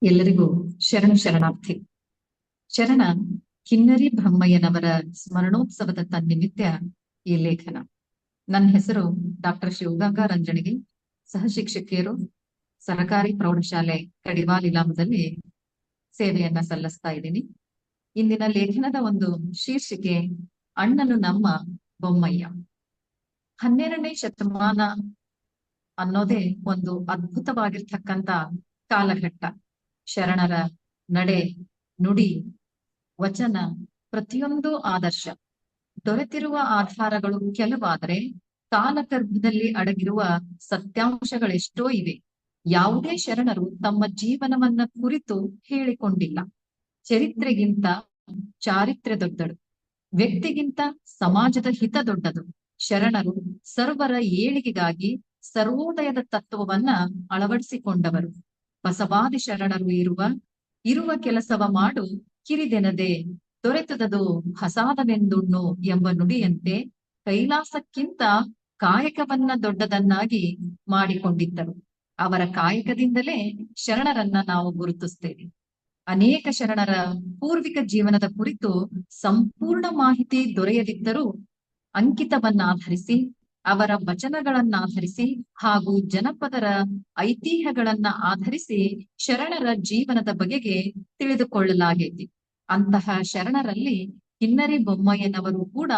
ಎಲ್ಲರಿಗೂ ಶರಣಾರ್ಥಿ. ಶರಣ ಕಿನ್ನರಿ ಬ್ರಹ್ಮಯ್ಯನವರ ಸ್ಮರಣೋತ್ಸವದ ತನ್ನಿಮಿತ್ತ ಈ ಲೇಖನ. ನನ್ನ ಹೆಸರು ಡಾಕ್ಟರ್ ಶಿವಗಂಗಾ ರಂಜಣಿಗಿ, ಸಹ ಶಿಕ್ಷಕಿಯರು, ಸರಕಾರಿ ಪ್ರೌಢಶಾಲೆ ಕಡಿವಾಲ್ ಇಲಾಮದಲ್ಲಿ ಸೇವೆಯನ್ನ ಸಲ್ಲಿಸ್ತಾ ಇದ್ದೀನಿ. ಇಂದಿನ ಲೇಖನದ ಒಂದು ಶೀರ್ಷಿಕೆ ಅಣ್ಣನು ನಮ್ಮ ಬೊಮ್ಮಯ್ಯ. 12ನೇ ಶತಮಾನ ಅನ್ನೋದೇ ಒಂದು ಅದ್ಭುತವಾಗಿರ್ತಕ್ಕಂಥ ಕಾಲಘಟ್ಟ. ಶರಣರ ನಡೆ, ನುಡಿ, ವಚನ, ಪ್ರತಿಯೊಂದು ಆದರ್ಶ. ದೊರೆತಿರುವ ಆಧಾರಗಳು ಕೆಲವಾದರೆ ಕಾಲಗರ್ಭದಲ್ಲಿ ಅಡಗಿರುವ ಸತ್ಯಾಂಶಗಳೆಷ್ಟೋ ಇವೆ. ಯಾವುದೇ ಶರಣರು ತಮ್ಮ ಜೀವನವನ್ನ ಕುರಿತು ಹೇಳಿಕೊಂಡಿಲ್ಲ. ಚರಿತ್ರೆಗಿಂತ ಚಾರಿತ್ರ್ಯ ದೊಡ್ಡದು, ವ್ಯಕ್ತಿಗಿಂತ ಸಮಾಜದ ಹಿತ ದೊಡ್ಡದು. ಶರಣರು ಸರ್ವರ ಏಳಿಗೆಗಾಗಿ ಸರ್ವೋದಯದ ತತ್ವವನ್ನ ಅಳವಡಿಸಿಕೊಂಡವರು. ಬಸವಾದಿ ಶರಣರು ಇರುವ ಕೆಲಸವ ಮಾಡು ಕಿರಿದೆನದೆ ದೊರೆತದದು ಹಸಾದವೆಂದುಣ್ಣು ಎಂಬ ನುಡಿಯಂತೆ ಕೈಲಾಸಕ್ಕಿಂತ ಕಾಯಕವನ್ನ ದೊಡ್ಡದನ್ನಾಗಿ ಮಾಡಿಕೊಂಡಿದ್ದರು. ಅವರ ಕಾಯಕದಿಂದಲೇ ಶರಣರನ್ನ ನಾವು ಗುರುತಿಸ್ತೇವೆ. ಅನೇಕ ಶರಣರ ಪೂರ್ವಿಕ ಜೀವನದ ಕುರಿತು ಸಂಪೂರ್ಣ ಮಾಹಿತಿ ದೊರೆಯದಿದ್ದರೂ ಅಂಕಿತವನ್ನಾಧರಿಸಿ, ಅವರ ವಚನಗಳನ್ನಾಧರಿಸಿ ಹಾಗೂ ಜನಪದರ ಐತಿಹ್ಯಗಳನ್ನ ಆಧರಿಸಿ ಶರಣರ ಜೀವನದ ಬಗೆಗೆ ತಿಳಿದುಕೊಳ್ಳಲಾಗೈತಿ. ಅಂತಹ ಶರಣರಲ್ಲಿ ಕಿನ್ನರಿ ಬೊಮ್ಮಯ್ಯನವರು ಕೂಡ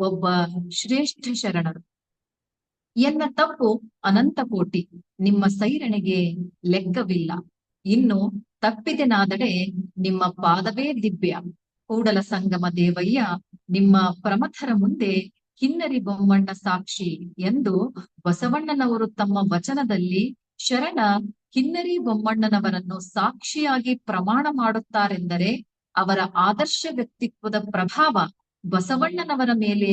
ಒಬ್ಬ ಶ್ರೇಷ್ಠ ಶರಣರು. ಎನ್ನ ತಪ್ಪು ಅನಂತ ಕೋಟಿ, ನಿಮ್ಮ ಸೈರಣೆಗೆ ಲೆಕ್ಕವಿಲ್ಲ. ಇನ್ನು ತಪ್ಪಿದೆನಾದಡೆ ನಿಮ್ಮ ಪಾದವೇ ದಿವ್ಯ. ಕೂಡಲ ಸಂಗಮ ದೇವಯ್ಯ ನಿಮ್ಮ ಪ್ರಮಥರ ಮುಂದೆ ಕಿನ್ನರಿ ಬೊಮ್ಮಣ್ಣ ಸಾಕ್ಷಿ ಎಂದು ಬಸವಣ್ಣನವರು ತಮ್ಮ ವಚನದಲ್ಲಿ ಶರಣ ಕಿನ್ನರಿ ಬೊಮ್ಮಣ್ಣನವರನ್ನು ಸಾಕ್ಷಿಯಾಗಿ ಪ್ರಮಾಣ ಮಾಡುತ್ತಾರೆಂದರೆ ಅವರ ಆದರ್ಶ ವ್ಯಕ್ತಿತ್ವದ ಪ್ರಭಾವ ಬಸವಣ್ಣನವರ ಮೇಲೆ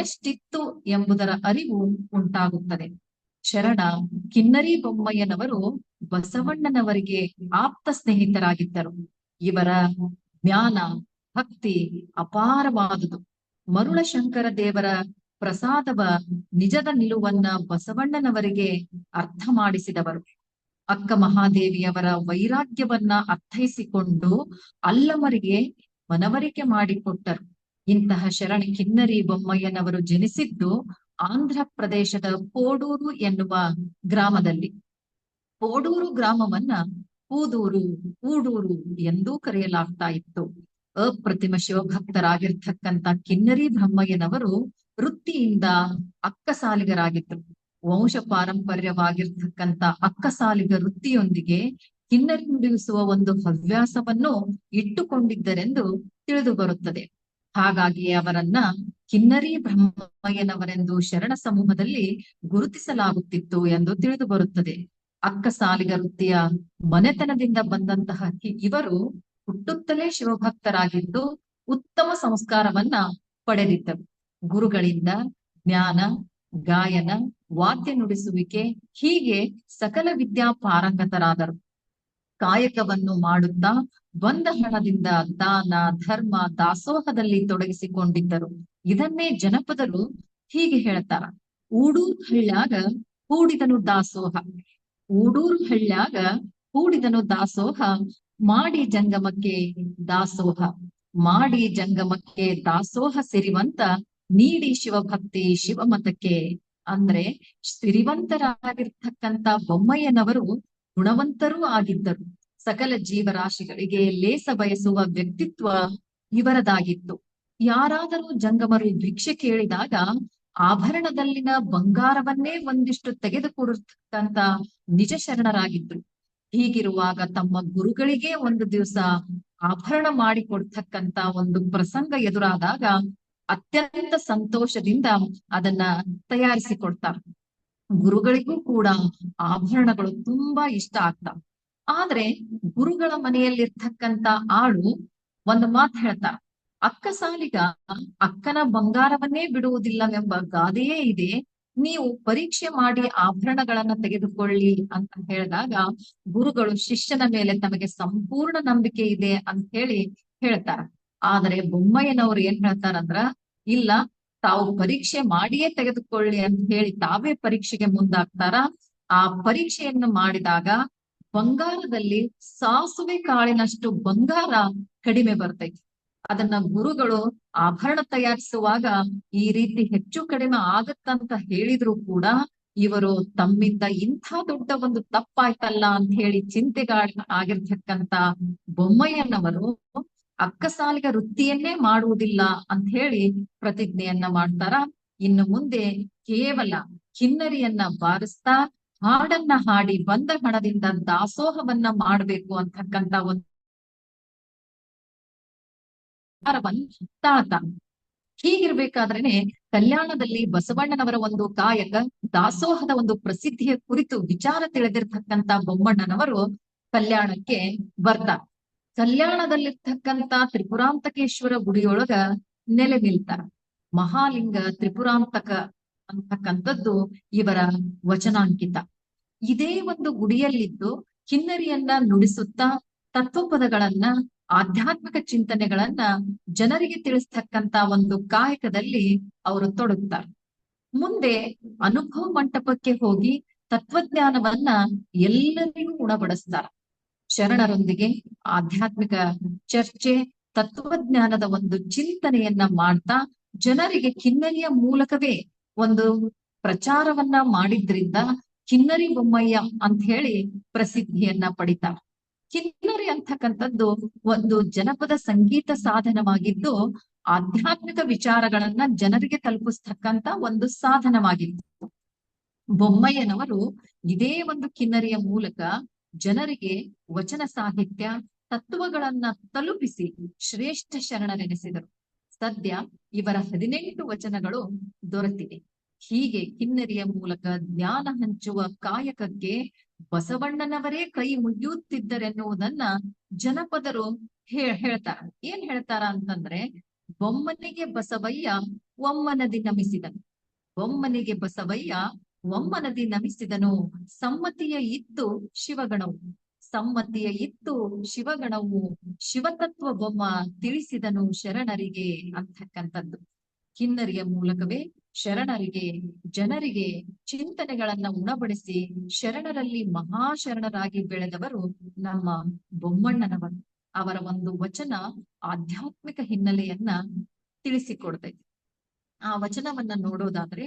ಎಷ್ಟಿತ್ತು ಎಂಬುದರ ಅರಿವು ಉಂಟಾಗುತ್ತದೆ. ಶರಣ ಕಿನ್ನರಿ ಬೊಮ್ಮಯ್ಯನವರು ಬಸವಣ್ಣನವರಿಗೆ ಆಪ್ತ ಸ್ನೇಹಿತರಾಗಿದ್ದರು. ಇವರ ಜ್ಞಾನ, ಭಕ್ತಿ ಅಪಾರವಾದುದು. ಮರುಳಶಂಕರ ದೇವರ ಪ್ರಸಾದವ ನಿಜದ ನಿಲುವನ್ನ ಬಸವಣ್ಣನವರಿಗೆ ಅರ್ಥ ಮಾಡಿಸಿದವರು. ಅಕ್ಕ ಮಹಾದೇವಿಯವರ ವೈರಾಗ್ಯವನ್ನ ಅರ್ಥೈಸಿಕೊಂಡು ಅಲ್ಲಮರಿಗೆ ಮನವರಿಕೆ ಮಾಡಿಕೊಟ್ಟರು. ಇಂತಹ ಶರಣ ಕಿನ್ನರಿ ಬೊಮ್ಮಯ್ಯನವರು ಜನಿಸಿದ್ದು ಆಂಧ್ರ ಪ್ರದೇಶದ ಪೋಡೂರು ಎನ್ನುವ ಗ್ರಾಮದಲ್ಲಿ. ಪೋಡೂರು ಗ್ರಾಮವನ್ನ ಪೂದೂರು, ಊಡೂರು ಎಂದೂ ಕರೆಯಲಾಗ್ತಾ ಇತ್ತು. ಅಪ್ರತಿಮ ಶಿವಭಕ್ತರಾಗಿರ್ತಕ್ಕಂಥ ಕಿನ್ನರಿ ಬ್ರಹ್ಮಯ್ಯನವರು ವೃತ್ತಿಯಿಂದ ಅಕ್ಕಸಾಲಿಗರಾಗಿದ್ರು. ವಂಶ ಪಾರಂಪರ್ಯವಾಗಿರ್ತಕ್ಕಂಥ ಅಕ್ಕಸಾಲಿಗ ವೃತ್ತಿಯೊಂದಿಗೆ ಕಿನ್ನರಿ ನುಡಿಸುವ ಒಂದು ಹವ್ಯಾಸವನ್ನು ಇಟ್ಟುಕೊಂಡಿದ್ದರೆಂದು ತಿಳಿದು ಬರುತ್ತದೆ. ಹಾಗಾಗಿ ಅವರನ್ನ ಕಿನ್ನರಿ ಬ್ರಹ್ಮಯ್ಯನವರೆಂದು ಶರಣ ಸಮೂಹದಲ್ಲಿ ಗುರುತಿಸಲಾಗುತ್ತಿತ್ತು ಎಂದು ತಿಳಿದು ಬರುತ್ತದೆ. ಅಕ್ಕಸಾಲಿಗ ವೃತ್ತಿಯ ಮನೆತನದಿಂದ ಬಂದಂತಹ ಇವರು ಹುಟ್ಟುತ್ತಲೇ ಶಿವಭಕ್ತರಾಗಿದ್ದು ಉತ್ತಮ ಸಂಸ್ಕಾರವನ್ನ ಪಡೆದಿದ್ದರು. ಗುರುಗಳಿಂದ ಜ್ಞಾನ, ಗಾಯನ, ವಾದ್ಯ ನುಡಿಸುವಿಕೆ ಹೀಗೆ ಸಕಲ ವಿದ್ಯಾ ಪಾರಂಗತರಾದರು. ಕಾಯಕವನ್ನು ಮಾಡುತ್ತಾ ಬಂದ ಹಣದಿಂದ ದಾನ, ಧರ್ಮ, ದಾಸೋಹದಲ್ಲಿ ತೊಡಗಿಸಿಕೊಂಡಿದ್ದರು. ಇದನ್ನೇ ಜನಪದರು ಹೀಗೆ ಹೇಳ್ತಾರ: ಊಡೂರು ಹಳ್ಳ್ಯಾಗ ಹೂಡಿದನು ದಾಸೋಹ, ಊಡೂರು ಹಳ್ಳ್ಯಾಗ ಹೂಡಿದನು ದಾಸೋಹ, ಮಾಡಿ ಜಂಗಮಕ್ಕೆ ದಾಸೋಹ, ಮಾಡಿ ಜಂಗಮಕ್ಕೆ ದಾಸೋಹ ಸಿರಿವಂತ, ನೀಡಿ ಶಿವಭಕ್ತಿ ಶಿವಮತಕ್ಕೆ. ಅಂದ್ರೆ ಸಿರಿವಂತರಾಗಿರ್ತಕ್ಕಂಥ ಬೊಮ್ಮಯ್ಯನವರು ಗುಣವಂತರೂ ಆಗಿದ್ದರು. ಸಕಲ ಜೀವರಾಶಿಗಳಿಗೆ ಲೇಸ ಬಯಸುವ ವ್ಯಕ್ತಿತ್ವ ಇವರದಾಗಿತ್ತು. ಯಾರಾದರೂ ಜಂಗಮರು ಭಿಕ್ಷೆ ಕೇಳಿದಾಗ ಆಭರಣದಲ್ಲಿನ ಬಂಗಾರವನ್ನೇ ಒಂದಿಷ್ಟು ತೆಗೆದುಕೊಡಿರ್ತಕ್ಕಂಥ ನಿಜ ಶರಣರಾಗಿದ್ರು. ಹೀಗಿರುವಾಗ ತಮ್ಮ ಗುರುಗಳಿಗೆ ಒಂದು ದಿವಸ ಆಭರಣ ಮಾಡಿಕೊಡ್ತಕ್ಕಂತ ಒಂದು ಪ್ರಸಂಗ ಎದುರಾದಾಗ ಅತ್ಯಂತ ಸಂತೋಷದಿಂದ ಅದನ್ನ ತಯಾರಿಸಿಕೊಡ್ತಾರೆ. ಗುರುಗಳಿಗೂ ಕೂಡ ಆಭರಣಗಳು ತುಂಬಾ ಇಷ್ಟ ಆಗ್ತಾವ. ಆದ್ರೆ ಗುರುಗಳ ಮನೆಯಲ್ಲಿರ್ತಕ್ಕಂತ ಆಳು ಒಂದು ಮಾತು ಹೇಳ್ತಾರ: ಅಕ್ಕಸಾಲಿಗ ಅಕ್ಕನ ಬಂಗಾರವನ್ನೇ ಬಿಡುವುದಿಲ್ಲವೆಂಬ ಗಾದೆಯೇ ಇದೆ, ನೀವು ಪರೀಕ್ಷೆ ಮಾಡಿ ಆಭರಣಗಳನ್ನ ತೆಗೆದುಕೊಳ್ಳಿ ಅಂತ ಹೇಳಿದಾಗ ಗುರುಗಳು ಶಿಷ್ಯನ ಮೇಲೆ ತಮಗೆ ಸಂಪೂರ್ಣ ನಂಬಿಕೆ ಇದೆ ಅಂತ ಹೇಳಿ ಹೇಳ್ತಾರ. ಆದರೆ ಬೊಮ್ಮಯ್ಯನವ್ರು ಏನ್ ಹೇಳ್ತಾರಂದ್ರ, ಇಲ್ಲ, ತಾವು ಪರೀಕ್ಷೆ ಮಾಡಿಯೇ ತೆಗೆದುಕೊಳ್ಳಿ ಅಂತ ಹೇಳಿ ತಾವೇ ಪರೀಕ್ಷೆಗೆ ಮುಂದಾಗ್ತಾರ. ಆ ಪರೀಕ್ಷೆಯನ್ನು ಮಾಡಿದಾಗ ಬಂಗಾರದಲ್ಲಿ ಸಾಸುವೆ ಕಾಳಿನಷ್ಟು ಬಂಗಾರ ಕಡಿಮೆ ಬರ್ತೈತಿ. ಅದನ್ನ ಗುರುಗಳು ಆಭರಣ ತಯಾರಿಸುವಾಗ ಈ ರೀತಿ ಹೆಚ್ಚು ಕಡಿಮೆ ಆಗತ್ತಂತ ಹೇಳಿದ್ರು ಕೂಡ ಇವರು ತಮ್ಮಿಂದ ಇಂಥ ದೊಡ್ಡ ಒಂದು ತಪ್ಪಾಯ್ತಲ್ಲ ಅಂತ ಹೇಳಿ ಆಗಿರ್ತಕ್ಕಂತ ಬೊಮ್ಮಯ್ಯನವರು ಅಕ್ಕಸಾಲಿಗ ವೃತ್ತಿಯನ್ನೇ ಮಾಡುವುದಿಲ್ಲ ಅಂತ ಹೇಳಿ ಪ್ರತಿಜ್ಞೆಯನ್ನ ಮಾಡ್ತಾರ. ಇನ್ನು ಮುಂದೆ ಕೇವಲ ಕಿನ್ನರಿಯನ್ನ ಬಾರಿಸ್ತಾ ಹಾಡನ್ನ ಹಾಡಿ ಬಂದ ಹಣದಿಂದ ದಾಸೋಹವನ್ನ ಮಾಡ್ಬೇಕು ಅಂತಕ್ಕಂತ ಒಂದು ತಾತ. ಹೀಗಿರ್ಬೇಕಾದ್ರೇನೆ ಕಲ್ಯಾಣದಲ್ಲಿ ಬಸವಣ್ಣನವರ ಒಂದು ಕಾಯಕ ದಾಸೋಹದ ಒಂದು ಪ್ರಸಿದ್ಧಿಯ ಕುರಿತು ವಿಚಾರ ತಿಳಿದಿರ್ತಕ್ಕಂತ ಬೊಮ್ಮಣ್ಣನವರು ಕಲ್ಯಾಣಕ್ಕೆ ಬರ್ತಾರ. ಕಲ್ಯಾಣದಲ್ಲಿರ್ತಕ್ಕಂತ ತ್ರಿಪುರಾಂತಕೇಶ್ವರ ಗುಡಿಯೊಳಗ ನೆಲೆ ನಿಲ್ತಾರ. ಮಹಾಲಿಂಗ ತ್ರಿಪುರಾಂತಕ ಅಂತಕ್ಕಂಥದ್ದು ಇವರ ವಚನಾಂಕಿತ. ಇದೇ ಒಂದು ಗುಡಿಯಲ್ಲಿದ್ದು ಕಿನ್ನರಿಯನ್ನ ನುಡಿಸುತ್ತಾ ತತ್ವಪದಗಳನ್ನ ಆಧ್ಯಾತ್ಮಿಕ ಚಿಂತನೆಗಳನ್ನ ಜನರಿಗೆ ತಿಳಿಸ್ತಕ್ಕಂತ ಒಂದು ಕಾಯಕದಲ್ಲಿ ಅವರು ತೊಡಗುತ್ತಾರೆ. ಮುಂದೆ ಅನುಭವ ಮಂಟಪಕ್ಕೆ ಹೋಗಿ ತತ್ವಜ್ಞಾನವನ್ನ ಎಲ್ಲರಿಗೂ ಉಣಬಡಿಸ್ತಾರ. ಶರಣರೊಂದಿಗೆ ಆಧ್ಯಾತ್ಮಿಕ ಚರ್ಚೆ, ತತ್ವಜ್ಞಾನದ ಒಂದು ಚಿಂತನೆಯನ್ನ ಮಾಡ್ತಾ ಜನರಿಗೆ ಕಿನ್ನರಿಯ ಮೂಲಕವೇ ಒಂದು ಪ್ರಚಾರವನ್ನ ಮಾಡಿದ್ರಿಂದ ಕಿನ್ನರಿ ಬೊಮ್ಮಯ್ಯ ಅಂತ ಹೇಳಿ ಪ್ರಸಿದ್ಧಿಯನ್ನ ಪಡಿತಾರ. ಕಿನ್ನರಿ ಅಂತಕ್ಕಂಥದ್ದು ಒಂದು ಜನಪದ ಸಂಗೀತ ಸಾಧನವಾಗಿದ್ದು ಆಧ್ಯಾತ್ಮಿಕ ವಿಚಾರಗಳನ್ನ ಜನರಿಗೆ ತಲುಪಿಸ್ತಕ್ಕಂತ ಒಂದು ಸಾಧನವಾಗಿತ್ತು. ಬೊಮ್ಮಯ್ಯನವರು ಇದೇ ಒಂದು ಕಿನ್ನರಿಯ ಮೂಲಕ ಜನರಿಗೆ ವಚನ ಸಾಹಿತ್ಯ ತತ್ವಗಳನ್ನ ತಲುಪಿಸಿ ಶ್ರೇಷ್ಠ ಶರಣರೆನಿಸಿದರು. ಸದ್ಯ ಇವರ 18 ವಚನಗಳು ದೊರೆತಿವೆ. ಹೀಗೆ ಕಿನ್ನರಿಯ ಮೂಲಕ ಜ್ಞಾನ ಹಂಚುವ ಕಾಯಕಕ್ಕೆ ಬಸವಣ್ಣನವರೇ ಕೈ ಮುಗಿಯುತ್ತಿದ್ದರೆನ್ನುವುದನ್ನ ಜನಪದರು ಹೇಳ್ತಾರ. ಏನ್ ಹೇಳ್ತಾರ ಅಂತಂದ್ರೆ, ಬೊಮ್ಮನಿಗೆ ಬಸವಯ್ಯ ಒಮ್ಮನದಿ ನಮಿಸಿದನು, ಬೊಮ್ಮನಿಗೆ ಬಸವಯ್ಯ ಒಮ್ಮನದಿ ನಮಿಸಿದನು, ಸಮ್ಮತಿಯ ಇತ್ತು ಶಿವಗಣವು, ಸಮ್ಮತಿಯ ಇತ್ತು ಶಿವಗಣವು, ಶಿವತತ್ವ ಬೊಮ್ಮ ತಿಳಿಸಿದನು ಶರಣರಿಗೆ ಅಂತಕ್ಕಂಥದ್ದು. ಕಿನ್ನರಿಯ ಮೂಲಕವೇ ಶರಣರಿಗೆ, ಜನರಿಗೆ ಚಿಂತನೆಗಳನ್ನ ಉಣಬಡಿಸಿ ಶರಣರಲ್ಲಿ ಮಹಾಶರಣರಾಗಿ ಬೆಳೆದವರು ನಮ್ಮ ಬೊಮ್ಮಣ್ಣನವರು. ಅವರ ಒಂದು ವಚನ ಆಧ್ಯಾತ್ಮಿಕ ಹಿನ್ನೆಲೆಯನ್ನ ತಿಳಿಸಿಕೊಡ್ತೈತಿ. ಆ ವಚನವನ್ನ ನೋಡೋದಾದ್ರೆ,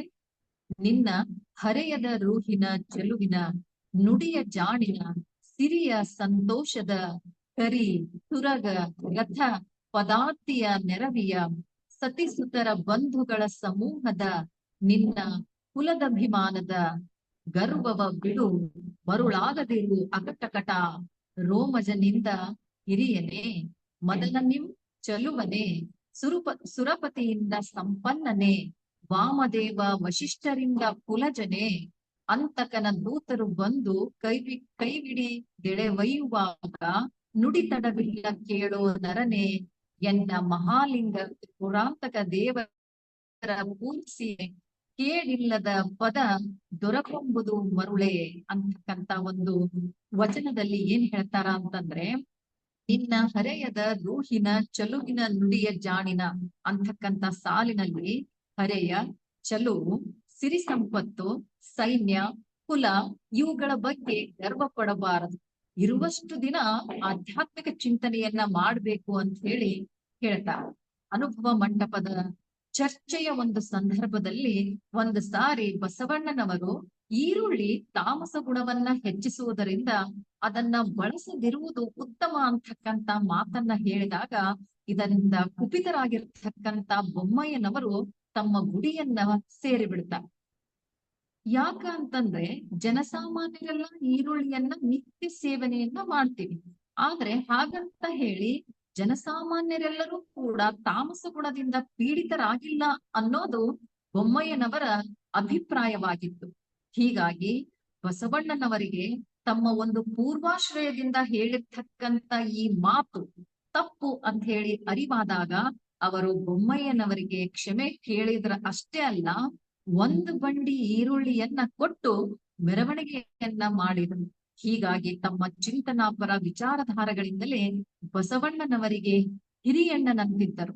ನಿನ್ನ ಹರೆಯದ ರೂಹಿನ ಚೆಲುವಿನ ನುಡಿಯ ಜಾಣಿನ ಸಿರಿಯ ಸಂತೋಷದ ಕರಿ ತುರಗ ರಥ ಪದಾರ್ಥಿಯ ನೆರವಿಯ ಸತಿಸುತರ ಬಂಧುಗಳ ಸಮೂಹದ ನಿನ್ನ ಕುಲದಭಿಮಾನದ ಗರ್ವವ ಬಿಡು, ಮರುಳಾಗದಿರು ಅಕಟಕಟ ರೋಮಜನಿಂದ ಹಿರಿಯನೇ, ಮದನ ನಿಮ್ ಚಲುವನೆ, ಸುರಪತಿಯಿಂದ ಸಂಪನ್ನನೆ, ವಾಮದೇವ ವಶಿಷ್ಠರಿಂದ ಕುಲಜನೆ, ಅಂತಕನ ದೂತರು ಬಂದು ಕೈವಿಡಿದೆಳೆವಯ್ಯುವಾಗ ನುಡಿತಡವಿಲ್ಲ ಕೇಳೋ ನರನೆ, ಎನ್ನ ಮಹಾಲಿಂಗ ಪುರಾಂತಕ ದೇವರ ಪೂಜಿಸಿ ಕೇಳಿಲ್ಲದ ಪದ ದೊರಕೊಂಬುದು ಮರುಳೆ ಅಂತಕ್ಕಂತ ಒಂದು ವಚನದಲ್ಲಿ ಏನ್ ಹೇಳ್ತಾರ ಅಂತಂದ್ರೆ, ನಿನ್ನ ಹರೆಯದ ರೂಹಿನ ಚಲುವಿನ ನುಡಿಯ ಜಾಣಿನ ಅಂತಕ್ಕಂತ ಸಾಲಿನಲ್ಲಿ ಹರೆಯ, ಚಲುವು, ಸಿರಿ ಸಂಪತ್ತು, ಸೈನ್ಯ, ಕುಲ ಇವುಗಳ ಬಗ್ಗೆ ಗರ್ವ ಪಡಬಾರದು. ಇರುವಷ್ಟು ದಿನ ಆಧ್ಯಾತ್ಮಿಕ ಚಿಂತನೆಯನ್ನ ಮಾಡ್ಬೇಕು ಅಂತ ಹೇಳಿ ಹೇಳ್ತಾರೆ. ಅನುಭವ ಮಂಟಪದ ಚರ್ಚೆಯ ಒಂದು ಸಂದರ್ಭದಲ್ಲಿ ಒಂದು ಸಾರಿ ಬಸವಣ್ಣನವರು ಈರುಳ್ಳಿ ತಾಮಸ ಗುಣವನ್ನ ಹೆಚ್ಚಿಸುವುದರಿಂದ ಅದನ್ನ ಬಳಸದಿರುವುದು ಉತ್ತಮ ಅಂತಕ್ಕಂತ ಮಾತನ್ನ ಹೇಳಿದಾಗ ಇದರಿಂದ ಕುಪಿತರಾಗಿರ್ತಕ್ಕಂತ ಬೊಮ್ಮಯ್ಯನವರು ತಮ್ಮ ಗುಡಿಯನ್ನ ಸೇರಿ ಬಿಡ್ತಾರೆ. ಯಾಕ ಅಂತಂದ್ರೆ, ಜನಸಾಮಾನ್ಯರೆಲ್ಲ ಈರುಳ್ಳಿಯನ್ನ ನಿತ್ಯ ಸೇವನೆಯನ್ನ ಮಾಡ್ತೀವಿ. ಆದ್ರೆ ಹಾಗಂತ ಹೇಳಿ ಜನಸಾಮಾನ್ಯರೆಲ್ಲರೂ ಕೂಡ ತಾಮಸ ಗುಣದಿಂದ ಪೀಡಿತರಾಗಿಲ್ಲ ಅನ್ನೋದು ಬೊಮ್ಮಯ್ಯನವರ ಅಭಿಪ್ರಾಯವಾಗಿತ್ತು. ಹೀಗಾಗಿ ಬಸವಣ್ಣನವರಿಗೆ ತಮ್ಮ ಒಂದು ಪೂರ್ವಾಶ್ರಯದಿಂದ ಹೇಳಿರ್ತಕ್ಕಂತ ಈ ಮಾತು ತಪ್ಪು ಅಂತ ಹೇಳಿ ಅರಿವಾದಾಗ ಅವರು ಬೊಮ್ಮಯ್ಯನವರಿಗೆ ಕ್ಷಮೆ ಕೇಳಿದ್ರ ಅಷ್ಟೇ ಅಲ್ಲ, ಒಂದು ಬಂಡಿ ಈರುಳ್ಳಿಯನ್ನ ಕೊಟ್ಟು ಮೆರವಣಿಗೆಯನ್ನ ಮಾಡಿದರು. ಹೀಗಾಗಿ ತಮ್ಮ ಚಿಂತನಾಪರ ವಿಚಾರಧಾರೆಗಳಿಂದಲೇ ಬಸವಣ್ಣನವರಿಗೆ ಹಿರಿಯಣ್ಣನಂತಿದ್ದರು.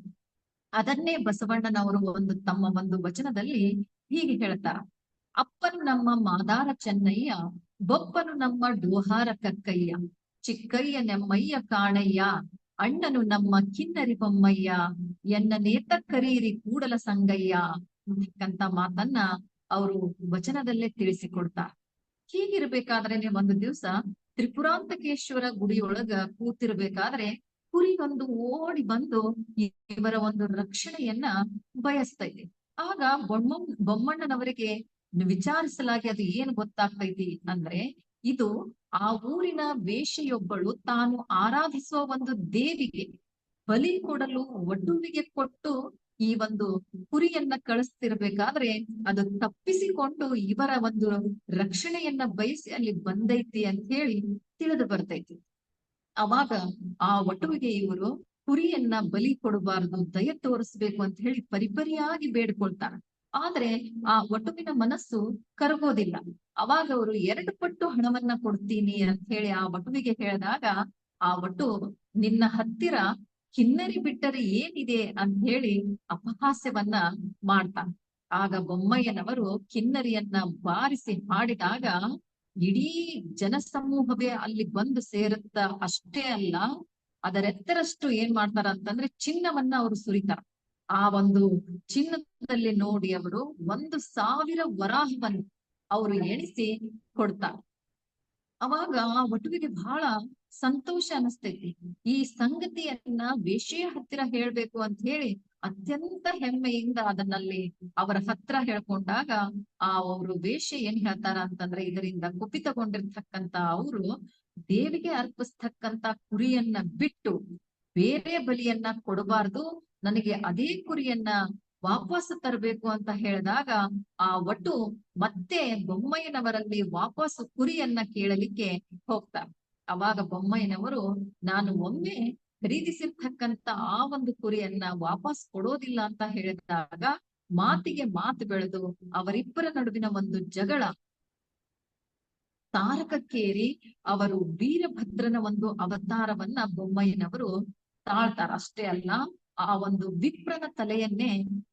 ಅದನ್ನೇ ಬಸವಣ್ಣನವರು ತಮ್ಮ ಒಂದು ವಚನದಲ್ಲಿ ಹೀಗೆ ಹೇಳ್ತಾರ, ಅಪ್ಪನು ನಮ್ಮ ಮಾದಾರ ಚೆನ್ನಯ್ಯ, ಬೊಪ್ಪನು ನಮ್ಮ ಡೋಹಾರ ಕಕ್ಕಯ್ಯ, ಚಿಕ್ಕಯ್ಯ ನೆಮ್ಮಯ್ಯ ಕಾಣಯ್ಯ, ಅಣ್ಣನು ನಮ್ಮ ಕಿನ್ನರಿ ಬೊಮ್ಮಯ್ಯ, ಎನ್ನ ನೇತ ಕರೀರಿ ಕೂಡಲ ಸಂಗಯ್ಯ ಅಂತಕ್ಕಂತ ಮಾತನ್ನ ಅವರು ವಚನದಲ್ಲೇ ತಿಳಿಸಿಕೊಡ್ತಾರೆ. ಹೀಗಿರ್ಬೇಕಾದ್ರೆ ಒಂದು ದಿವ್ಸ ತ್ರಿಪುರಾಂತಕೇಶ್ವರ ಗುಡಿಯೊಳಗ ಕೂತಿರ್ಬೇಕಾದ್ರೆ ಕುರಿ ಒಂದು ಓಡಿ ಬಂದು ಇವರ ಒಂದು ರಕ್ಷಣೆಯನ್ನ ಬಯಸ್ತೈತಿ. ಆಗ ಬೊಮ್ಮಣ್ಣನವರಿಗೆ ವಿಚಾರಿಸಲಾಗಿ ಅದು ಏನ್ ಗೊತ್ತಾಗ್ತೈತಿ ಅಂದ್ರೆ, ಇದು ಆ ಊರಿನ ವೇಶ್ಯೆಯೊಬ್ಬಳು ತಾನು ಆರಾಧಿಸುವ ಒಂದು ದೇವಿಗೆ ಬಲಿ ಕೊಡಲು ವಟುವಿಗೆ ಕೊಟ್ಟು ಈ ಒಂದು ಕುರಿಯನ್ನ ಕಳಿಸ್ತಿರ್ಬೇಕಾದ್ರೆ ಅದು ತಪ್ಪಿಸಿಕೊಂಡು ಇವರ ಒಂದು ರಕ್ಷಣೆಯನ್ನ ಬಯಸಿ ಅಲ್ಲಿ ಬಂದೈತಿ ಅಂತ ಹೇಳಿ ತಿಳಿದು ಬರ್ತೈತಿ. ಅವಾಗ ಆ ವಟುವಿಗೆ ಇವರು ಕುರಿಯನ್ನ ಬಲಿ ಕೊಡಬಾರದು, ದಯ ತೋರಿಸ್ಬೇಕು ಅಂತ ಹೇಳಿ ಪರಿಪರಿಯಾಗಿ ಬೇಡ್ಕೊಳ್ತಾರ. ಆದ್ರೆ ಆ ವಟುವಿನ ಮನಸ್ಸು ಕರಗೋದಿಲ್ಲ. ಅವಾಗ ಅವರು 2 ಪಟ್ಟು ಹಣವನ್ನ ಕೊಡ್ತೀನಿ ಅಂತ ಹೇಳಿ ಆ ವಟುವಿಗೆ ಹೇಳಿದಾಗ ಆ ವಟು ನಿನ್ನ ಹತ್ತಿರ ಕಿನ್ನರಿ ಬಿಟ್ಟರೆ ಏನಿದೆ ಅಂತ ಹೇಳಿ ಅಪಹಾಸ್ಯವನ್ನ ಮಾಡ್ತಾನೆ. ಆಗ ಬೊಮ್ಮಯ್ಯನವರು ಕಿನ್ನರಿಯನ್ನ ಬಾರಿಸಿ ಹಾಡಿದಾಗ ಇಡೀ ಜನಸಮೂಹವೇ ಅಲ್ಲಿ ಬಂದು ಸೇರುತ್ತ ಅಷ್ಟೇ ಅಲ್ಲ, ಅದರೆತ್ತರಷ್ಟು ಏನ್ ಮಾಡ್ತಾರ ಅಂತಂದ್ರೆ ಚಿನ್ನವನ್ನ ಅವರು ಸುರಿತಾರ. ಆ ಒಂದು ಚಿನ್ನದಲ್ಲಿ ನೋಡಿ ಅವರು 1,000 ವರಾಹವನ್ನು ಅವರು ಎಣಿಸಿ ಕೊಡ್ತಾರ. ಅವಾಗ ಆ ವಟುವಿಗೆ ಬಹಳ ಸಂತೋಷ ಅನಿಸ್ತೈತಿ. ಈ ಸಂಗತಿಯನ್ನ ವೇಶ್ಯೆಯ ಹತ್ತಿರ ಹೇಳ್ಬೇಕು ಅಂತ ಹೇಳಿ ಅತ್ಯಂತ ಹೆಮ್ಮೆಯಿಂದ ಅದನ್ನಲ್ಲಿ ಅವರ ಹತ್ರ ಹೇಳ್ಕೊಂಡಾಗ ಅವರು ವೇಶ್ಯೆ ಏನ್ ಹೇಳ್ತಾರ ಅಂತಂದ್ರೆ, ಇದರಿಂದ ಕುಪಿತಗೊಂಡಿರ್ತಕ್ಕಂತ ಅವರು ದೇವಿಗೆ ಅರ್ಪಿಸ್ತಕ್ಕಂತ ಕುರಿಯನ್ನ ಬಿಟ್ಟು ಬೇರೆ ಬಲಿಯನ್ನ ಕೊಡಬಾರ್ದು, ನನಗೆ ಅದೇ ಕುರಿಯನ್ನ ವಾಪಸ್ ತರಬೇಕು ಅಂತ ಹೇಳಿದಾಗ ಆ ವಟು ಮತ್ತೆ ಬೊಮ್ಮಯ್ಯನವರಲ್ಲಿ ವಾಪಸ್ ಕುರಿಯನ್ನ ಕೇಳಲಿಕ್ಕೆ ಹೋಗ್ತಾರೆ. ಅವಾಗ ಬೊಮ್ಮಯ್ಯನವರು ನಾನು ಒಮ್ಮೆ ಖರೀದಿಸಿರ್ತಕ್ಕಂತ ಆ ಒಂದು ಕುರಿಯನ್ನ ವಾಪಸ್ ಕೊಡೋದಿಲ್ಲ ಅಂತ ಹೇಳಿದಾಗ ಮಾತಿಗೆ ಮಾತು ಬೆಳೆದು ಅವರಿಬ್ಬರ ನಡುವಿನ ಒಂದು ಜಗಳ ತಾರಕಕ್ಕೇರಿ ಅವರು ವೀರಭದ್ರನ ಒಂದು ಅವತಾರವನ್ನ ಬೊಮ್ಮಯ್ಯನವರು ತಾಳ್ತಾರ. ಅಷ್ಟೇ ಅಲ್ಲ, ಆ ಒಂದು ವಿಪ್ರನ ತಲೆಯನ್ನೇ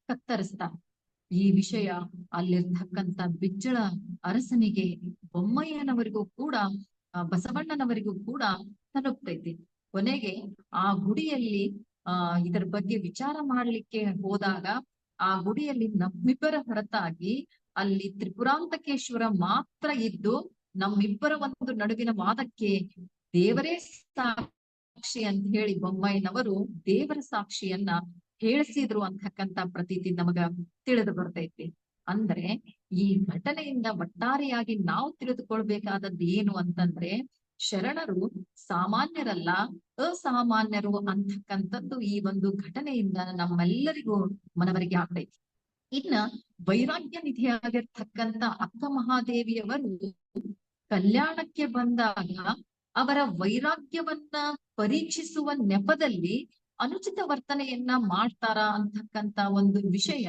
ಕತ್ತರಿಸ್ತಾರೆ. ಈ ವಿಷಯ ಅಲ್ಲಿರ್ತಕ್ಕಂತ ಬಿಜ್ಜಳ ಅರಸನಿಗೆ, ಬೊಮ್ಮಯ್ಯನವರಿಗೂ ಕೂಡ ಬಸವಣ್ಣನವರಿಗೂ ಕೂಡ ತಲುಪ್ತೈತಿ. ಕೊನೆಗೆ ಆ ಗುಡಿಯಲ್ಲಿ ಇದರ ಬಗ್ಗೆ ವಿಚಾರ ಮಾಡ್ಲಿಕ್ಕೆ ಹೋದಾಗ ಆ ಗುಡಿಯಲ್ಲಿ ನಮ್ಮಿಬ್ಬರ ಹೊರತಾಗಿ ಅಲ್ಲಿ ತ್ರಿಪುರಾಂತಕೇಶ್ವರ ಮಾತ್ರ ಇದ್ದು ನಮ್ಮಿಬ್ಬರ ಒಂದು ನಡುವಿನ ವಾದಕ್ಕೆ ದೇವರೇ ಸಾಕ್ಷಿ ಅಂತ ಹೇಳಿ ಬೊಮ್ಮಯ್ಯನವರು ದೇವರ ಸಾಕ್ಷಿಯನ್ನ ಹೇಳಿಸಿದ್ರು ಅಂತಕ್ಕಂತ ಪ್ರತೀತಿ ನಮಗ ತಿಳಿದು ಬರ್ತೈತಿ. ಅಂದ್ರೆ ಈ ಘಟನೆಯಿಂದ ಒಟ್ಟಾರೆಯಾಗಿ ನಾವು ತಿಳಿದುಕೊಳ್ಬೇಕಾದದ್ದು ಏನು ಅಂತಂದ್ರೆ, ಶರಣರು ಸಾಮಾನ್ಯರಲ್ಲ, ಅಸಾಮಾನ್ಯರು ಅಂತಕ್ಕಂಥದ್ದು ಈ ಒಂದು ಘಟನೆಯಿಂದ ನಮ್ಮೆಲ್ಲರಿಗೂ ಮನವರಿಕೆ ಆಗ್ತೈತಿ. ಇನ್ನ ವೈರಾಗ್ಯ ನಿಧಿಯಾಗಿರ್ತಕ್ಕಂತ ಅಕ್ಕ ಮಹಾದೇವಿಯವರು ಕಲ್ಯಾಣಕ್ಕೆ ಬಂದಾಗ ಅವರ ವೈರಾಗ್ಯವನ್ನ ಪರೀಕ್ಷಿಸುವ ನೆಪದಲ್ಲಿ ಅನುಚಿತ ವರ್ತನೆಯನ್ನ ಮಾಡ್ತಾರ ಅಂತಕ್ಕಂತ ಒಂದು ವಿಷಯ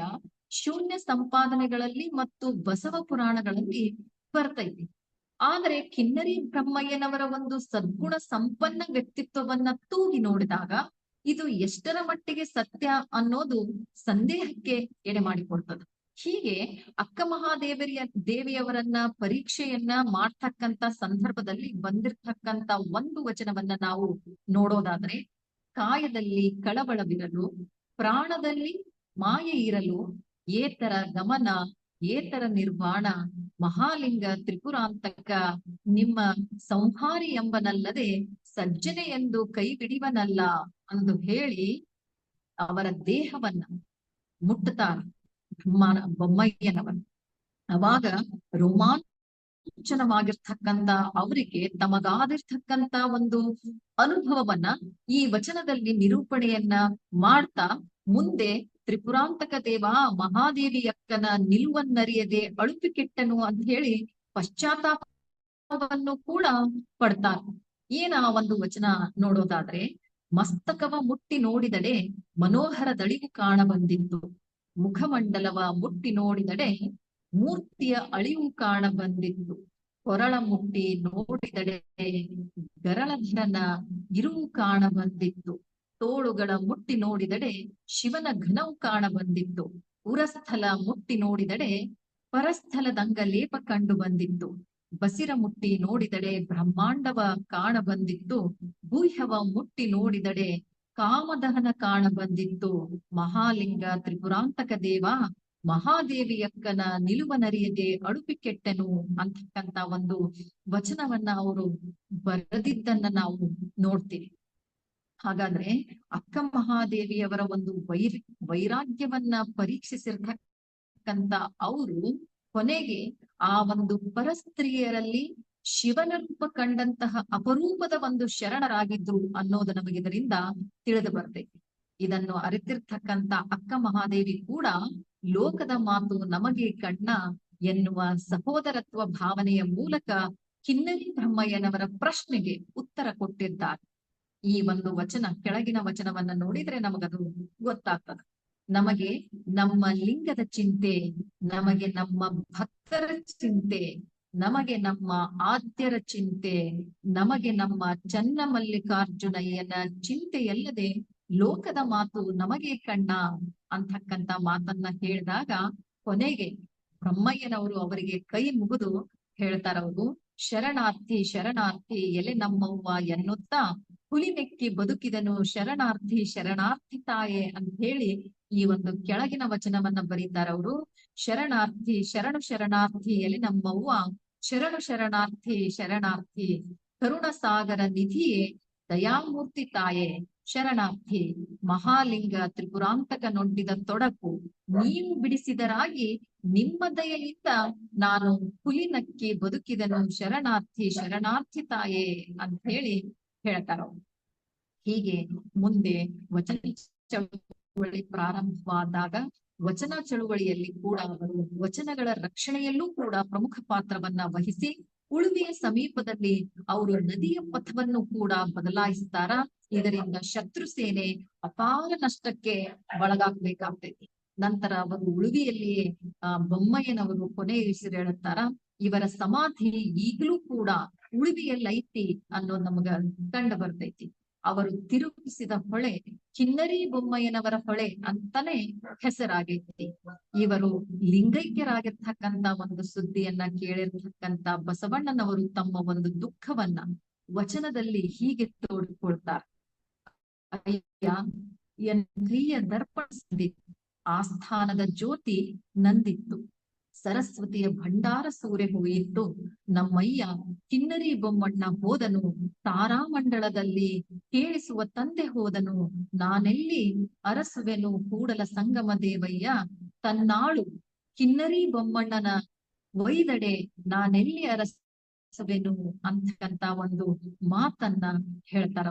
ಶೂನ್ಯ ಸಂಪಾದನೆಗಳಲ್ಲಿ ಮತ್ತು ಬಸವ ಪುರಾಣಗಳಲ್ಲಿ ಬರ್ತೈತಿ. ಆದರೆ ಕಿನ್ನರಿ ಬ್ರಹ್ಮಯ್ಯನವರ ಒಂದು ಸದ್ಗುಣ ಸಂಪನ್ನ ವ್ಯಕ್ತಿತ್ವವನ್ನ ತೂಗಿ ನೋಡಿದಾಗ ಇದು ಎಷ್ಟರ ಮಟ್ಟಿಗೆ ಸತ್ಯ ಅನ್ನೋದು ಸಂದೇಹಕ್ಕೆ ಎಡೆ ಮಾಡಿಕೊಡ್ತದೆ. ಹೀಗೆ ಅಕ್ಕ ದೇವಿಯವರನ್ನ ಪರೀಕ್ಷೆಯನ್ನ ಮಾಡ್ತಕ್ಕಂತ ಸಂದರ್ಭದಲ್ಲಿ ಬಂದಿರ್ತಕ್ಕಂತ ಒಂದು ವಚನವನ್ನ ನಾವು ನೋಡೋದಾದ್ರೆ, ಕಾಯದಲ್ಲಿ ಕಳವಳವಿರಲು, ಪ್ರಾಣದಲ್ಲಿ ಮಾಯೆ ಇರಲು, ಏತರ ಗಮನ ಏತರ ನಿರ್ವಾಣ, ಮಹಾಲಿಂಗ ತ್ರಿಪುರಾಂತಕ ನಿಮ್ಮ ಸಂಹಾರಿ ಎಂಬನಲ್ಲದೆ ಸಜ್ಜನೆ ಎಂದು ಕೈ ಬಿಡಿವನಲ್ಲ ಅಂದು ಹೇಳಿ ಅವರ ದೇಹವನ್ನ ಮುಟ್ಟುತ್ತಾರ ಬೊಮ್ಮಯ್ಯನವರು. ಅವಾಗ ರೋಮಾಂಚನವಾಗಿರ್ತಕ್ಕಂತ ಅವರಿಗೆ ತಮಗಾದಿರ್ತಕ್ಕಂತ ಒಂದು ಅನುಭವವನ್ನ ಈ ವಚನದಲ್ಲಿ ನಿರೂಪಣೆಯನ್ನ ಮಾಡ್ತಾ ಮುಂದೆ ತ್ರಿಪುರಾಂತಕ ದೇವ ಮಹಾದೇವಿಯಕ್ಕನ ನಿಲುವನ್ನರಿಯದೆ ಅಳುಪಿ ಕೆಟ್ಟನು ಅಂತ ಹೇಳಿ ಪಶ್ಚಾತ್ತಾಪವನ್ನು ಕೂಡ ಪಡ್ತಾರ. ಏನ ಒಂದು ವಚನ ನೋಡೋದಾದ್ರೆ, ಮಸ್ತಕವ ಮುಟ್ಟಿ ನೋಡಿದಡೆ ಮನೋಹರದಳಿವು ಕಾಣ ಬಂದಿತ್ತು, ಮುಖಮಂಡಲವ ಮುಟ್ಟಿ ನೋಡಿದಡೆ ಮೂರ್ತಿಯ ಅಳಿವು ಕಾಣ ಬಂದಿತ್ತು, ಕೊರಳ ಮುಟ್ಟಿ ನೋಡಿದಡೆ ಗರಳಧರನ ಇರುವು ಕಾಣ ಬಂದಿತ್ತು, ತೋಳುಗಳ ಮುಟ್ಟಿ ನೋಡಿದಡೆ ಶಿವನ ಘನವು ಕಾಣ ಬಂದಿತ್ತು, ಉರಸ್ಥಲ ಮುಟ್ಟಿ ನೋಡಿದಡೆ ಪರಸ್ಥಲದಂಗ ಲೇಪ ಕಂಡು ಬಂದಿತ್ತು. ಬಸಿರ ಮುಟ್ಟಿ ನೋಡಿದಡೆ ಬ್ರಹ್ಮಾಂಡವ ಕಾಣ ಬಂದಿತ್ತು. ಗುಹ್ಯವ ಮುಟ್ಟಿ ನೋಡಿದಡೆ ಕಾಮದಹನ ಕಾಣ ಬಂದಿತ್ತು. ಮಹಾಲಿಂಗ ತ್ರಿಪುರಾಂತಕ ದೇವ ಮಹಾದೇವಿಯಕ್ಕನ ನಿಲುವನರಿಯದೆ ಅಡುಪಿ ಕೆಟ್ಟೆನು ಅಂತಕ್ಕಂತ ಒಂದು ವಚನವನ್ನ ಅವರು ಬರೆದಿದ್ದನ್ನ ನಾವು ನೋಡ್ತೀವಿ. ಹಾಗಾದ್ರೆ ಅಕ್ಕ ಮಹಾದೇವಿಯವರ ಒಂದು ವೈರಾಗ್ಯವನ್ನ ಪರೀಕ್ಷಿಸಿರ್ತಕ್ಕಂತ ಅವರು ಕೊನೆಗೆ ಆ ಒಂದು ಪರಸ್ತ್ರೀಯರಲ್ಲಿ ಶಿವನ ರೂಪ ಕಂಡಂತಹ ಅಪರೂಪದ ಒಂದು ಶರಣರಾಗಿದ್ರು ಅನ್ನೋದು ನಮಗೆ ಇದರಿಂದ ತಿಳಿದು ಬರ್ತೈತಿ. ಇದನ್ನು ಅರಿತಿರ್ತಕ್ಕಂತ ಅಕ್ಕ ಮಹಾದೇವಿ ಕೂಡ ಲೋಕದ ಮಾತು ನಮಗೆ ಕಣ್ಣ ಎನ್ನುವ ಸಹೋದರತ್ವ ಭಾವನೆಯ ಮೂಲಕ ಕಿನ್ನರಿ ಬ್ರಹ್ಮಯ್ಯನವರ ಪ್ರಶ್ನೆಗೆ ಉತ್ತರ ಕೊಟ್ಟಿದ್ದಾರೆ. ಈ ಒಂದು ವಚನ, ಕೆಳಗಿನ ವಚನವನ್ನ ನೋಡಿದ್ರೆ ನಮಗದು ಗೊತ್ತಾಗ್ತದೆ. ನಮಗೆ ನಮ್ಮ ಲಿಂಗದ ಚಿಂತೆ, ನಮಗೆ ನಮ್ಮ ಭಕ್ತರ ಚಿಂತೆ, ನಮಗೆ ನಮ್ಮ ಆದ್ಯರ ಚಿಂತೆ, ನಮಗೆ ನಮ್ಮ ಚನ್ನಮಲ್ಲಿಕಾರ್ಜುನಯ್ಯನ ಚಿಂತೆಯಲ್ಲದೆ ಲೋಕದ ಮಾತು ನಮಗೆ ಕಣ್ಣ ಅಂತಕ್ಕಂತ ಮಾತನ್ನ ಹೇಳಿದಾಗ ಕೊನೆಗೆ ಬ್ರಹ್ಮಯ್ಯನವರು ಅವರಿಗೆ ಕೈ ಮುಗಿದು ಹೇಳ್ತಾರವರು, ಶರಣಾರ್ಥಿ ಶರಣಾರ್ಥಿ ಎಲೆ ನಮ್ಮವ್ವ ಎನ್ನುತ್ತಾ ಹುಲಿಮೆಕ್ಕಿ ಬದುಕಿದನು ಶರಣಾರ್ಥಿ ಶರಣಾರ್ಥಿ ತಾಯೆ ಅಂತ ಹೇಳಿ ಈ ಒಂದು ಕೆಳಗಿನ ವಚನವನ್ನ ಬರೀತಾರವರು. ಶರಣಾರ್ಥಿ ಶರಣು ಶರಣಾರ್ಥಿ ಎಲೆ ನಮ್ಮವ್ವ ಶರಣು ಶರಣಾರ್ಥಿ ಶರಣಾರ್ಥಿ ಕರುಣ ಸಾಗರ ನಿಧಿಯೇ ದಯಾಮೂರ್ತಿ ತಾಯೆ ಶರಣಾರ್ಥಿ ಮಹಾಲಿಂಗ ತ್ರಿಪುರಾಂತಕ ನೊಡ್ಡಿದ ತೊಡಕು ನೀವು ಬಿಡಿಸಿದರಾಗಿ ನಿಮ್ಮ ದಯೆಯಿಂದ ನಾನು ಹುಲಿನಕ್ಕಿ ಬದುಕಿದನು ಶರಣಾರ್ಥಿ ಶರಣಾರ್ಥಿ ತಾಯೆ ಅಂತ ಹೇಳಿ ಹೇಳ್ತಾರ. ಹೀಗೆ ಮುಂದೆ ವಚನ ಚಳುವಳಿ ಪ್ರಾರಂಭವಾದಾಗ ವಚನ ಚಳುವಳಿಯಲ್ಲಿ ಕೂಡ ಅವರು ವಚನಗಳ ರಕ್ಷಣೆಯಲ್ಲೂ ಕೂಡ ಪ್ರಮುಖ ಪಾತ್ರವನ್ನ ವಹಿಸಿ ಉಳುಮೆಯ ಸಮೀಪದಲ್ಲಿ ಅವರು ನದಿಯ ಪಥವನ್ನು ಕೂಡ ಬದಲಾಯಿಸ್ತಾರ. ಇದರಿಂದ ಶತ್ರು ಸೇನೆ ಅಪಾರ ನಷ್ಟಕ್ಕೆ ಒಳಗಾಗ್ಬೇಕಾಗ್ತೈತಿ. ನಂತರ ಅವರು ಉಳುವಿಯಲ್ಲಿಯೇ ಬೊಮ್ಮಯ್ಯನವರು ಕೊನೆಯುಸಿರೆಳುತ್ತಾರ. ಇವರ ಸಮಾಧಿ ಈಗಲೂ ಕೂಡ ಉಳುವಿಯಲ್ಲೈತಿ ಅನ್ನೋದು ನಮಗ ಕಂಡು ಬರ್ತೈತಿ. ಅವರು ತಿರುಗಿಸಿದ ಹೊಳೆ ಕಿನ್ನರಿ ಬೊಮ್ಮಯ್ಯನವರ ಹೊಳೆ ಅಂತಾನೆ ಹೆಸರಾಗೈತಿ. ಇವರು ಲಿಂಗೈಕ್ಯರಾಗಿರ್ತಕ್ಕಂತ ಒಂದು ಸುದ್ದಿಯನ್ನ ಕೇಳಿರ್ತಕ್ಕಂತ ಬಸವಣ್ಣನವರು ತಮ್ಮ ಒಂದು ದುಃಖವನ್ನ ವಚನದಲ್ಲಿ ಹೀಗೆ ತೋಡಿಕೊಳ್ತಾರೆ. ಅಯ್ಯ ಎನ್ ಕ್ರಿಯ ದರ್ಪಣ ಆಸ್ಥಾನದ ಜ್ಯೋತಿ ನಂದಿತ್ತು, ಸರಸ್ವತಿಯ ಭಂಡಾರ ಸೂರ್ಯ ಹೋಯಿತು, ನಮ್ಮಯ್ಯ ಕಿನ್ನರಿ ಬೊಮ್ಮಣ್ಣ ಹೋದನು, ತಾರಾಮಂಡಲದಲ್ಲಿ ಕೇಳಿಸುವ ತಂದೆ ಹೋದನು, ನಾನೆಲ್ಲಿ ಅರಸುವೆನು ಕೂಡಲ ಸಂಗಮ ದೇವಯ್ಯ, ತನ್ನಾಳು ಕಿನ್ನರಿ ಬೊಮ್ಮಣ್ಣನ ಒಯ್ದಡೆ ನಾನೆಲ್ಲಿ ಅರಸುವೆನು ಅಂತಕ್ಕಂತ ಒಂದು ಮಾತನ್ನ ಹೇಳ್ತಾರ.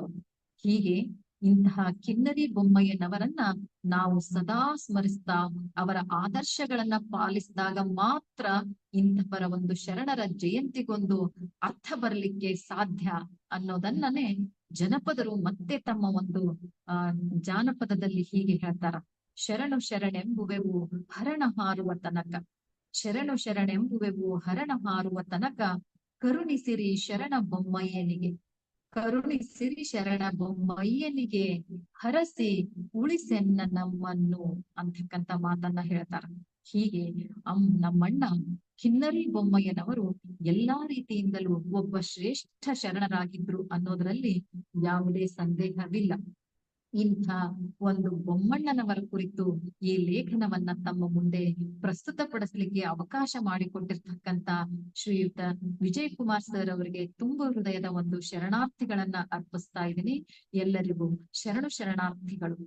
ಹೀಗೆ ಇಂತಹ ಕಿನ್ನರಿ ಬೊಮ್ಮಯ್ಯನವರನ್ನ ನಾವು ಸದಾ ಸ್ಮರಿಸ್ತಾ ಅವರ ಆದರ್ಶಗಳನ್ನ ಪಾಲಿಸಿದಾಗ ಮಾತ್ರ ಇಂಥವರ ಒಂದು ಶರಣರ ಜಯಂತಿಗೊಂದು ಅರ್ಥ ಬರಲಿಕ್ಕೆ ಸಾಧ್ಯ ಅನ್ನೋದನ್ನೇ ಜನಪದರು ಮತ್ತೆ ತಮ್ಮ ಒಂದು ಜಾನಪದದಲ್ಲಿ ಹೀಗೆ ಹೇಳ್ತಾರ. ಶರಣು ಶರಣೆಂಬುವೆವು ಹರಣ ಹಾರುವ ತನಕ, ಶರಣು ಶರಣೆಂಬುವೆವು ಹರಣ ಹಾರುವ ತನಕ, ಕರುಣಿಸಿರಿ ಶರಣ ಬೊಮ್ಮಯ್ಯನಿಗೆ, ಕರುಣಿಸಿರಿ ಶರಣ ಬೊಮ್ಮಯ್ಯನಿಗೆ, ಹರಸಿ ಉಳಿಸೆನ್ನ ನಮ್ಮನ್ನು ಅಂತಕ್ಕಂತ ಮಾತನ್ನ ಹೇಳ್ತಾರ. ಹೀಗೆ ನಮ್ಮಣ್ಣ ಕಿನ್ನರಿ ಬೊಮ್ಮಯ್ಯನವರು ಎಲ್ಲಾ ರೀತಿಯಿಂದಲೂ ಒಬ್ಬ ಶ್ರೇಷ್ಠ ಶರಣರಾಗಿದ್ರು ಅನ್ನೋದ್ರಲ್ಲಿ ಯಾವುದೇ ಸಂದೇಹವಿಲ್ಲ. ಇಂಥ ಒಂದು ಬೊಮ್ಮಣ್ಣನವರ ಕುರಿತು ಈ ಲೇಖನವನ್ನ ತಮ್ಮ ಮುಂದೆ ಪ್ರಸ್ತುತಪಡಿಸಲಿಕ್ಕೆ ಅವಕಾಶ ಮಾಡಿಕೊಟ್ಟಿರ್ತಕ್ಕಂತ ಶ್ರೀಯುತ ವಿಜಯ್ ಕುಮಾರ್ ಸರ್ ಅವರಿಗೆ ತುಂಬ ಹೃದಯದ ಒಂದು ಶರಣಾರ್ಥಿಗಳನ್ನ ಅರ್ಪಿಸ್ತಾ ಇದ್ದೀನಿ. ಎಲ್ಲರಿಗೂ ಶರಣು ಶರಣಾರ್ಥಿಗಳು.